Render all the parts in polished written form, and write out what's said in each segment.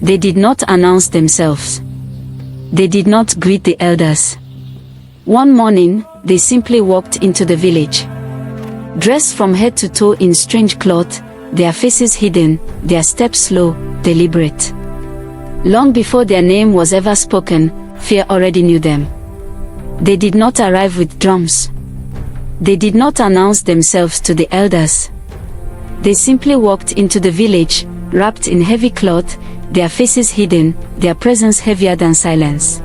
They did not announce themselves. They did not greet the elders. One morning, they simply walked into the village. Dressed from head to toe in strange cloth, their faces hidden, their steps slow, deliberate. Long before their name was ever spoken, fear already knew them. They did not arrive with drums. They did not announce themselves to the elders. They simply walked into the village, wrapped in heavy cloth, their faces hidden, their presence heavier than silence.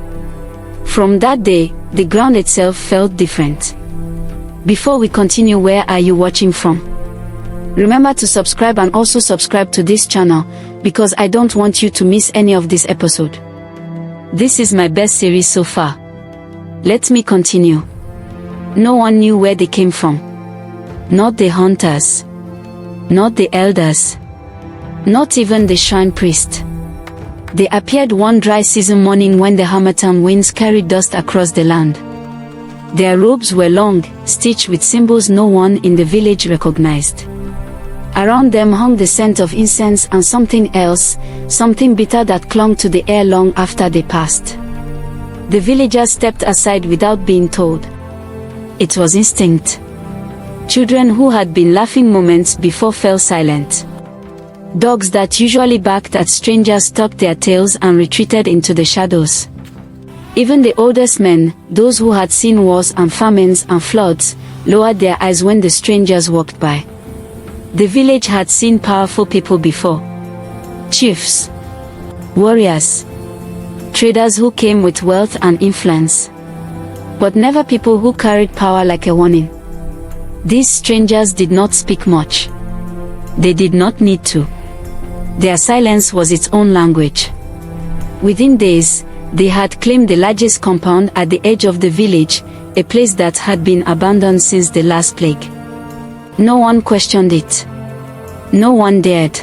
From that day, the ground itself felt different. Before we continue, where are you watching from? Remember to subscribe and also subscribe to this channel, because I don't want you to miss any of this episode. This is my best series so far. Let me continue. No one knew where they came from. Not the hunters. Not the elders. Not even the shrine priest. They appeared one dry season morning when the harmattan winds carried dust across the land. Their robes were long, stitched with symbols no one in the village recognized. Around them hung the scent of incense and something else, something bitter that clung to the air long after they passed. The villagers stepped aside without being told. It was instinct. Children who had been laughing moments before fell silent. Dogs that usually barked at strangers tucked their tails and retreated into the shadows. Even the oldest men, those who had seen wars and famines and floods, lowered their eyes when the strangers walked by. The village had seen powerful people before. Chiefs, warriors, traders who came with wealth and influence. But never people who carried power like a warning. These strangers did not speak much. They did not need to. Their silence was its own language. Within days, they had claimed the largest compound at the edge of the village, a place that had been abandoned since the last plague. No one questioned it. No one dared.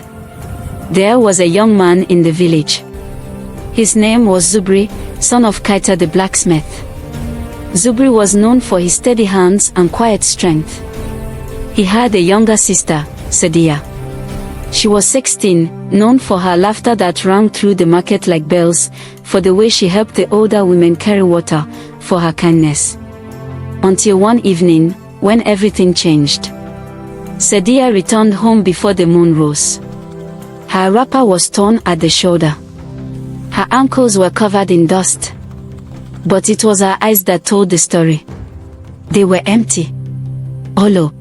There was a young man in the village. His name was Zubri, son of Kaita the blacksmith. Zubri was known for his steady hands and quiet strength. He had a younger sister, Sadia. She was 16, known for her laughter that rang through the market like bells, for the way she helped the older women carry water, for her kindness. Until one evening, when everything changed. Sadia returned home before the moon rose. Her wrapper was torn at the shoulder. Her ankles were covered in dust. But it was her eyes that told the story. They were empty. Hollow.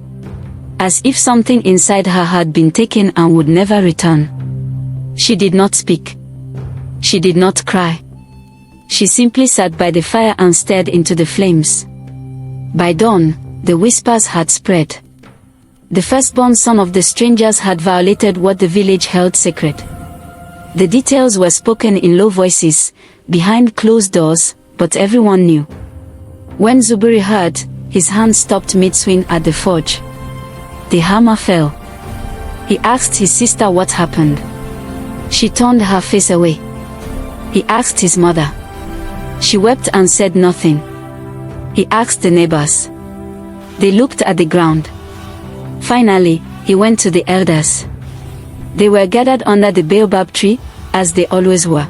As if something inside her had been taken and would never return. She did not speak. She did not cry. She simply sat by the fire and stared into the flames. By dawn, the whispers had spread. The firstborn son of the strangers had violated what the village held sacred. The details were spoken in low voices, behind closed doors, but everyone knew. When Zubiri heard, his hand stopped mid-swing at the forge. The hammer fell. He asked his sister what happened. She turned her face away. He asked his mother. She wept and said nothing. He asked the neighbors. They looked at the ground. Finally, he went to the elders. They were gathered under the baobab tree, as they always were.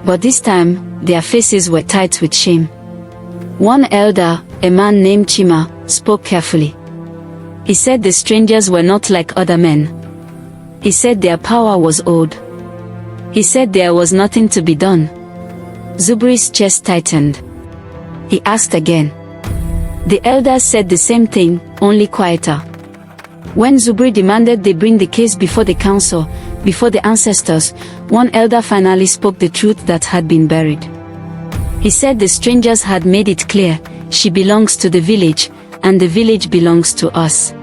But this time, their faces were tight with shame. One elder, a man named Chima, spoke carefully. He said the strangers were not like other men. He said their power was old. He said there was nothing to be done. Zubri's chest tightened. He asked again. The elders said the same thing, only quieter. When Zubri demanded they bring the case before the council, before the ancestors, one elder finally spoke the truth that had been buried. He said the strangers had made it clear, she belongs to the village, and the village belongs to us.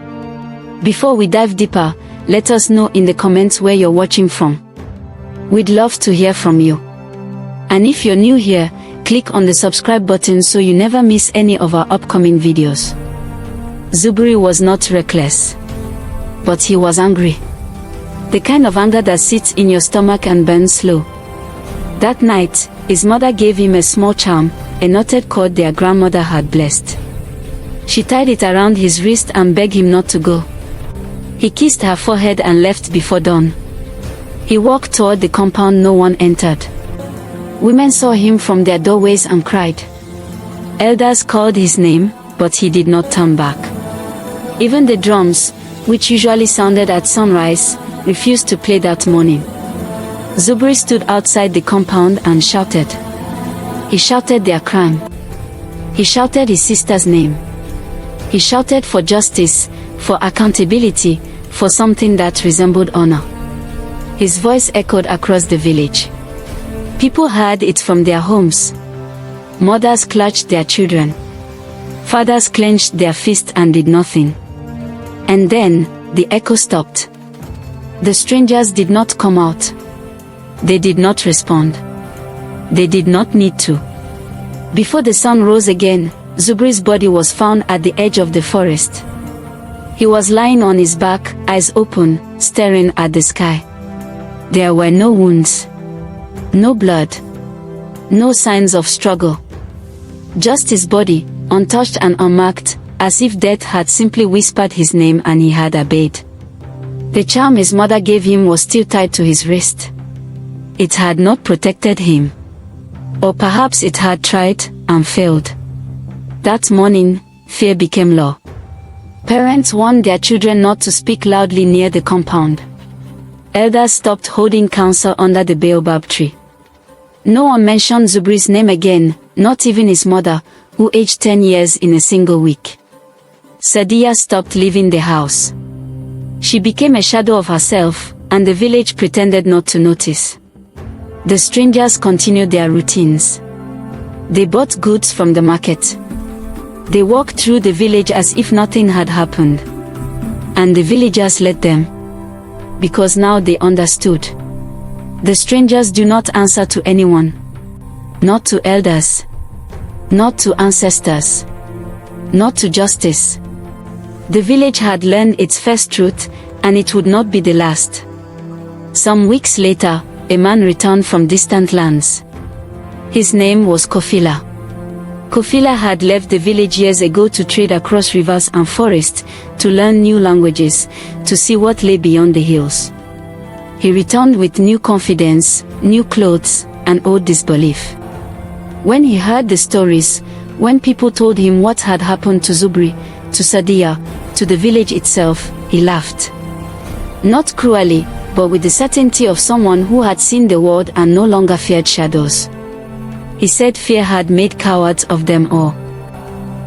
Before we dive deeper, let us know in the comments where you're watching from. We'd love to hear from you. And if you're new here, click on the subscribe button so you never miss any of our upcoming videos. Zubri was not reckless. But he was angry. The kind of anger that sits in your stomach and burns slow. That night, his mother gave him a small charm, a knotted cord their grandmother had blessed. She tied it around his wrist and begged him not to go. He kissed her forehead and left before dawn. He walked toward the compound. No one entered. Women saw him from their doorways and cried. Elders called his name, but he did not turn back. Even the drums, which usually sounded at sunrise, refused to play that morning. Zubri stood outside the compound and shouted. He shouted their crime. He shouted his sister's name. He shouted for justice, for accountability, for something that resembled honor. His voice echoed across the village. People heard it from their homes. Mothers clutched their children. Fathers clenched their fists and did nothing. And then, the echo stopped. The strangers did not come out. They did not respond. They did not need to. Before the sun rose again, Zubri's body was found at the edge of the forest. He was lying on his back, eyes open, staring at the sky. There were no wounds. No blood. No signs of struggle. Just his body, untouched and unmarked, as if death had simply whispered his name and he had obeyed. The charm his mother gave him was still tied to his wrist. It had not protected him. Or perhaps it had tried, and failed. That morning, fear became law. Parents warned their children not to speak loudly near the compound. Elders stopped holding council under the baobab tree. No one mentioned Zubri's name again, not even his mother, who aged 10 years in a single week. Sadia stopped leaving the house. She became a shadow of herself, and the village pretended not to notice. The strangers continued their routines. They bought goods from the market. They walked through the village as if nothing had happened. And the villagers let them. Because now they understood. The strangers do not answer to anyone. Not to elders. Not to ancestors. Not to justice. The village had learned its first truth, and it would not be the last. Some weeks later, a man returned from distant lands. His name was Kofila. Kofila had left the village years ago to trade across rivers and forests, to learn new languages, to see what lay beyond the hills. He returned with new confidence, new clothes, and old disbelief. When he heard the stories, when people told him what had happened to Zubri, to Sadia, to the village itself, he laughed. Not cruelly, but with the certainty of someone who had seen the world and no longer feared shadows. He said fear had made cowards of them all.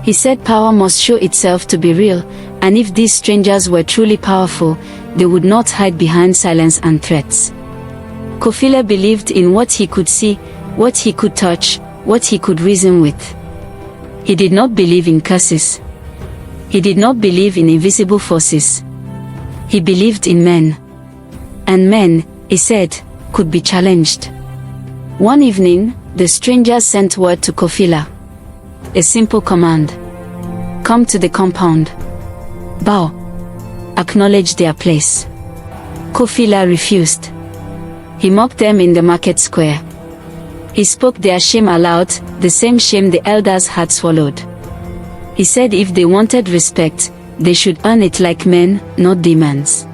He said power must show itself to be real, and if these strangers were truly powerful, they would not hide behind silence and threats. Kofila believed in what he could see, what he could touch, what he could reason with. He did not believe in curses. He did not believe in invisible forces. He believed in men. And men, he said, could be challenged. One evening, the strangers sent word to Kofila. A simple command. Come to the compound. Bow. Acknowledge their place. Kofila refused. He mocked them in the market square. He spoke their shame aloud, the same shame the elders had swallowed. He said if they wanted respect, they should earn it like men, not demons.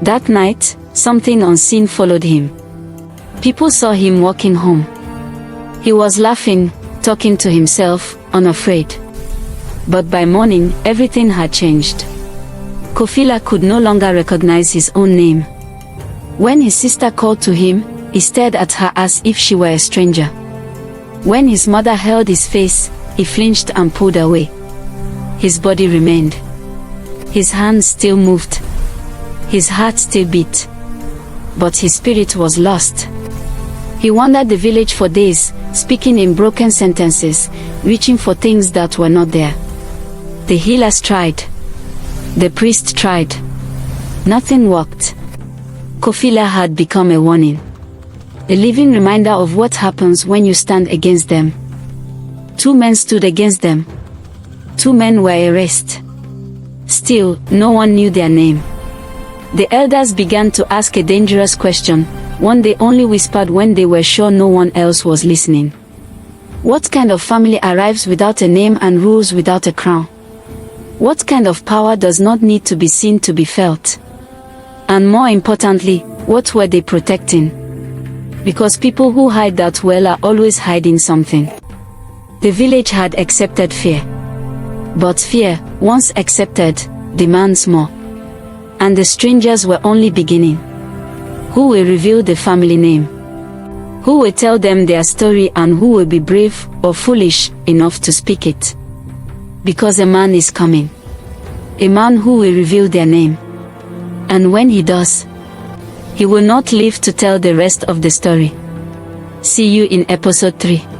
That night, something unseen followed him. People saw him walking home. He was laughing, talking to himself, unafraid. But by morning, everything had changed. Kofila could no longer recognize his own name. When his sister called to him, he stared at her as if she were a stranger. When his mother held his face, he flinched and pulled away. His body remained. His hands still moved. His heart still beat. But his spirit was lost. He wandered the village for days, speaking in broken sentences, reaching for things that were not there. The healers tried. The priest tried. Nothing worked. Kofila had become a warning. A living reminder of what happens when you stand against them. 2 men stood against them. 2 men were erased. Still, no one knew their name. The elders began to ask a dangerous question, one they only whispered when they were sure no one else was listening. What kind of family arrives without a name and rules without a crown? What kind of power does not need to be seen to be felt? And more importantly, What were they protecting? Because people who hide that well are always hiding something. The village had accepted fear. But fear, once accepted, demands more. And the strangers were only beginning. Who will reveal the family name? Who will tell them their story, and who will be brave or foolish enough to speak it? Because a man is coming. A man who will reveal their name. And when he does, he will not live to tell the rest of the story. See you in episode 3.